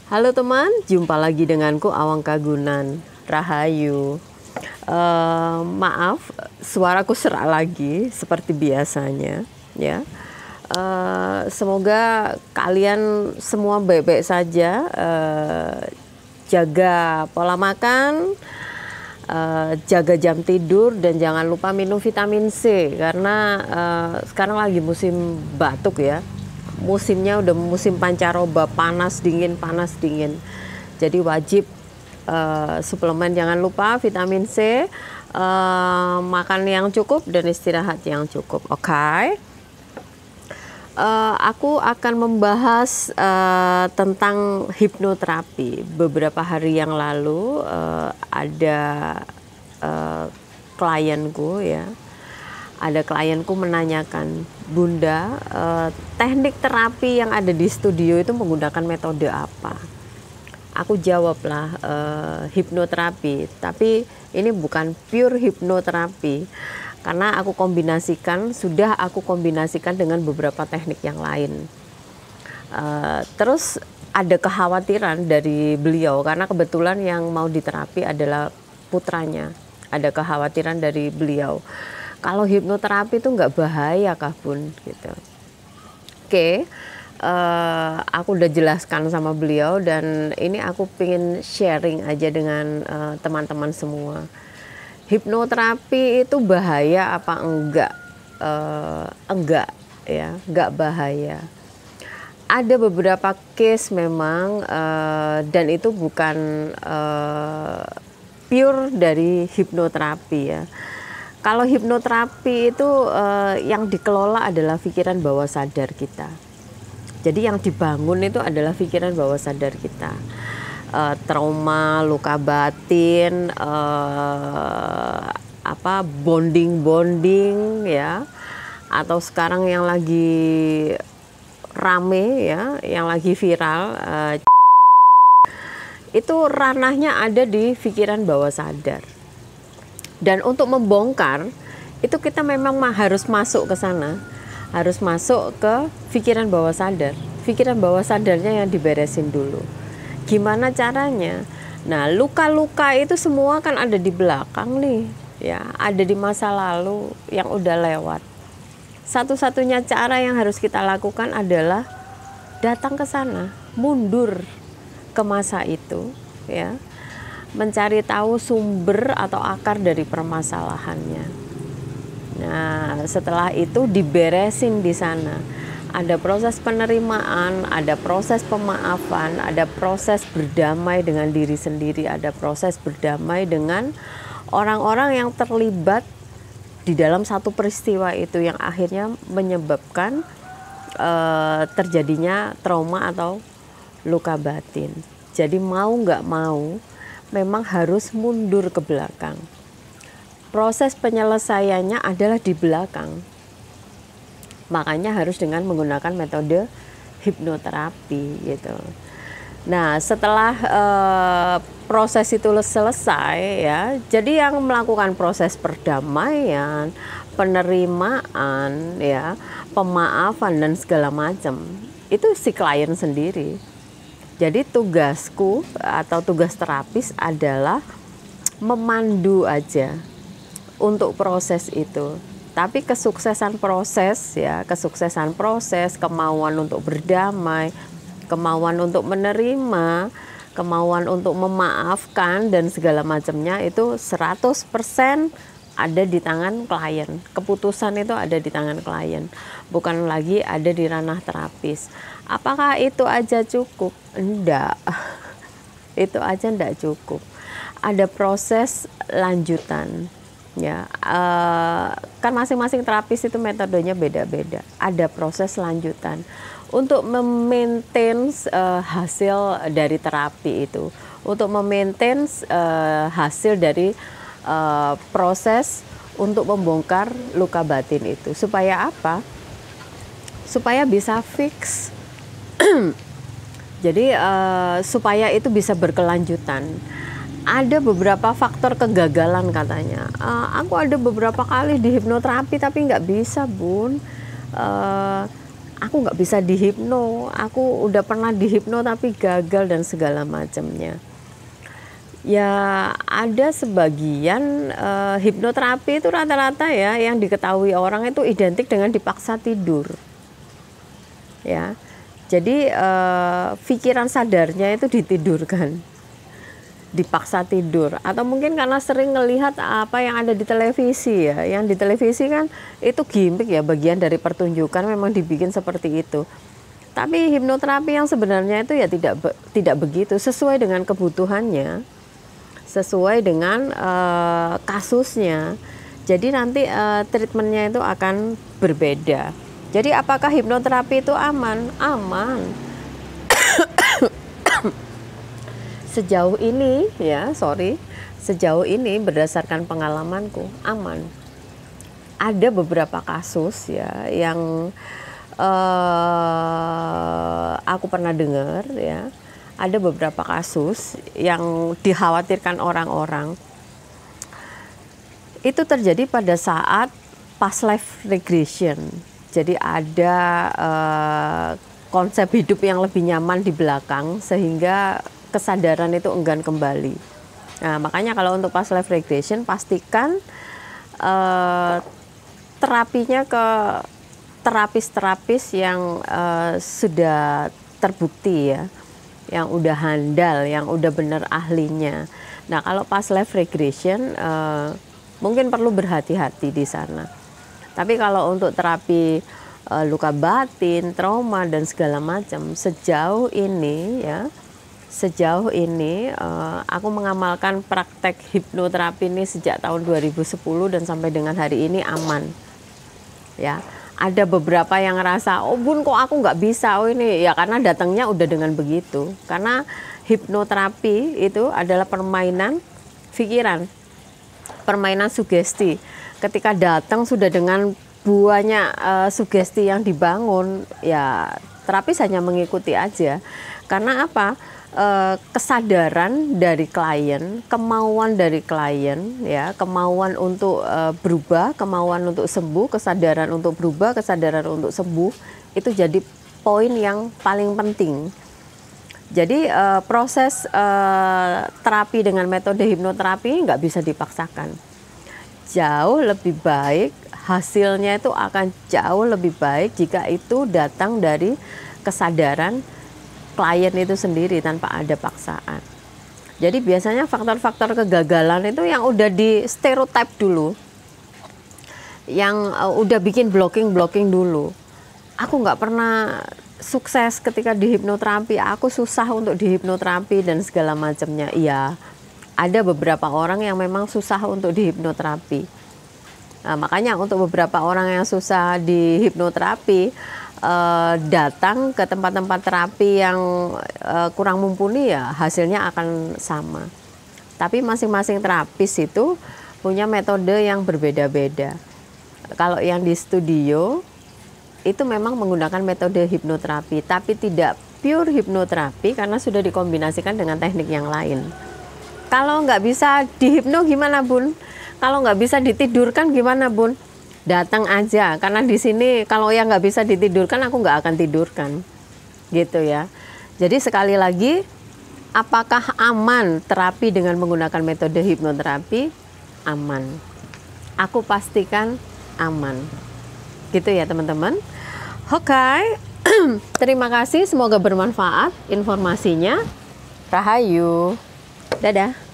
Halo teman, jumpa lagi denganku Awang Kagunan. Rahayu. Maaf, suaraku serak lagi seperti biasanya, ya. Semoga kalian semua baik-baik saja. Jaga pola makan, jaga jam tidur, dan jangan lupa minum vitamin C karena sekarang lagi musim batuk ya. Musimnya udah musim pancaroba, panas dingin. Jadi wajib suplemen, jangan lupa vitamin C, makan yang cukup dan istirahat yang cukup. Oke. Aku akan membahas tentang hipnoterapi. Beberapa hari yang lalu ada klienku ya. Ada klienku menanyakan, Bunda, teknik terapi yang ada di studio itu menggunakan metode apa? Aku jawablah hipnoterapi, tapi ini bukan pure hipnoterapi karena sudah aku kombinasikan dengan beberapa teknik yang lain. Terus ada kekhawatiran dari beliau karena kebetulan yang mau diterapi adalah putranya. Ada kekhawatiran dari beliau. Kalau hipnoterapi itu nggak bahaya kah Bun? Gitu. Oke, aku udah jelaskan sama beliau dan ini aku pengen sharing aja dengan teman-teman semua. Hipnoterapi itu bahaya apa enggak? Enggak ya, enggak bahaya. Ada beberapa case memang dan itu bukan pure dari hipnoterapi ya. Kalau hipnoterapi itu yang dikelola adalah pikiran bawah sadar kita. Jadi yang dibangun itu adalah pikiran bawah sadar kita. Trauma, luka batin, bonding ya. Atau sekarang yang lagi rame ya, yang lagi viral, itu ranahnya ada di pikiran bawah sadar. Dan untuk membongkar itu kita memang harus masuk ke sana, harus masuk ke pikiran bawah sadar. Pikiran bawah sadarnya yang diberesin dulu. Gimana caranya? Nah, luka-luka itu semua kan ada di belakang nih, ya, ada di masa lalu yang udah lewat. Satu-satunya cara yang harus kita lakukan adalah datang ke sana, mundur ke masa itu, ya. Mencari tahu sumber atau akar dari permasalahannya. Nah, setelah itu diberesin di sana. Ada proses penerimaan, ada proses pemaafan, ada proses berdamai dengan diri sendiri, ada proses berdamai dengan orang-orang yang terlibat di dalam satu peristiwa itu yang akhirnya menyebabkan terjadinya trauma atau luka batin. Jadi mau nggak mau memang harus mundur ke belakang. Proses penyelesaiannya adalah di belakang. Makanya harus dengan menggunakan metode hipnoterapi gitu. Nah, setelah proses itu selesai ya, jadi yang melakukan proses perdamaian, penerimaan ya, pemaafan dan segala macam itu si klien sendiri. Jadi tugasku atau tugas terapis adalah memandu aja untuk proses itu. Tapi kesuksesan proses ya, kemauan untuk berdamai, kemauan untuk menerima, kemauan untuk memaafkan dan segala macamnya itu 100% ada di tangan klien. Keputusan itu ada di tangan klien, bukan lagi ada di ranah terapis. Apakah itu aja cukup? Enggak. Itu aja enggak cukup. Ada proses lanjutan. Ya, kan masing-masing terapis itu metodenya beda-beda. Ada proses lanjutan untuk memaintain hasil dari terapi itu, untuk memaintain hasil dari proses untuk membongkar luka batin itu. Supaya apa? Supaya bisa fix. Jadi supaya itu bisa berkelanjutan. Ada beberapa faktor kegagalan katanya. Aku ada beberapa kali di hipnoterapi tapi nggak bisa Bun. aku nggak bisa dihipno, aku udah pernah dihipno tapi gagal dan segala macamnya. Ya ada sebagian hipnoterapi itu rata-rata ya yang diketahui orang itu identik dengan dipaksa tidur. Ya. Jadi pikiran sadarnya itu ditidurkan, dipaksa tidur, atau mungkin karena sering ngelihat apa yang ada di televisi ya, yang di televisi kan itu gimmick ya, bagian dari pertunjukan, memang dibikin seperti itu. Tapi hipnoterapi yang sebenarnya itu ya tidak begitu, sesuai dengan kebutuhannya, sesuai dengan kasusnya. Jadi nanti treatmentnya itu akan berbeda. Jadi apakah hipnoterapi itu aman? Aman. Sejauh ini ya, sejauh ini berdasarkan pengalamanku aman. Ada beberapa kasus ya yang aku pernah dengar ya. Ada beberapa kasus yang dikhawatirkan orang-orang itu terjadi pada saat past life regression. Jadi ada konsep hidup yang lebih nyaman di belakang sehingga kesadaran itu enggan kembali. Nah, makanya kalau untuk past life regression pastikan terapinya ke terapis-terapis yang sudah terbukti ya, yang udah handal, yang udah benar ahlinya. Nah, kalau past life regression mungkin perlu berhati-hati di sana. Tapi kalau untuk terapi luka batin, trauma dan segala macam, sejauh ini aku mengamalkan praktek hipnoterapi ini sejak tahun 2010 dan sampai dengan hari ini aman. Ya, ada beberapa yang ngerasa, oh Bun kok aku nggak bisa, oh ini ya karena datangnya udah dengan begitu. Karena hipnoterapi itu adalah permainan pikiran, permainan sugesti. Ketika datang sudah dengan banyak sugesti yang dibangun, ya terapis hanya mengikuti aja. Karena apa? Kesadaran dari klien, kemauan dari klien, ya, kemauan untuk berubah, kemauan untuk sembuh, kesadaran untuk berubah, kesadaran untuk sembuh, itu jadi poin yang paling penting. Jadi proses terapi dengan metode hipnoterapi nggak bisa dipaksakan. Jauh lebih baik, hasilnya itu akan jauh lebih baik jika itu datang dari kesadaran klien itu sendiri tanpa ada paksaan. Jadi biasanya faktor-faktor kegagalan itu yang udah di stereotype dulu, yang udah bikin blocking dulu. Aku nggak pernah sukses ketika di hipnoterapi, aku susah untuk di hipnoterapi dan segala macamnya. Iya, ada beberapa orang yang memang susah untuk di hipnoterapi. Nah, makanya untuk beberapa orang yang susah di hipnoterapi, datang ke tempat-tempat terapi yang kurang mumpuni, ya hasilnya akan sama. Tapi masing-masing terapis itu punya metode yang berbeda-beda. Kalau yang di studio itu memang menggunakan metode hipnoterapi, tapi tidak pure hipnoterapi karena sudah dikombinasikan dengan teknik yang lain. Kalau nggak bisa dihipno gimana Bun? Kalau nggak bisa ditidurkan gimana Bun? Datang aja, karena di sini kalau yang nggak bisa ditidurkan aku nggak akan tidurkan, gitu ya. Jadi sekali lagi, apakah aman terapi dengan menggunakan metode hipnoterapi? Aman. Aku pastikan aman. Gitu ya teman-teman. Oke, terima kasih, semoga bermanfaat informasinya. Rahayu. Dadah.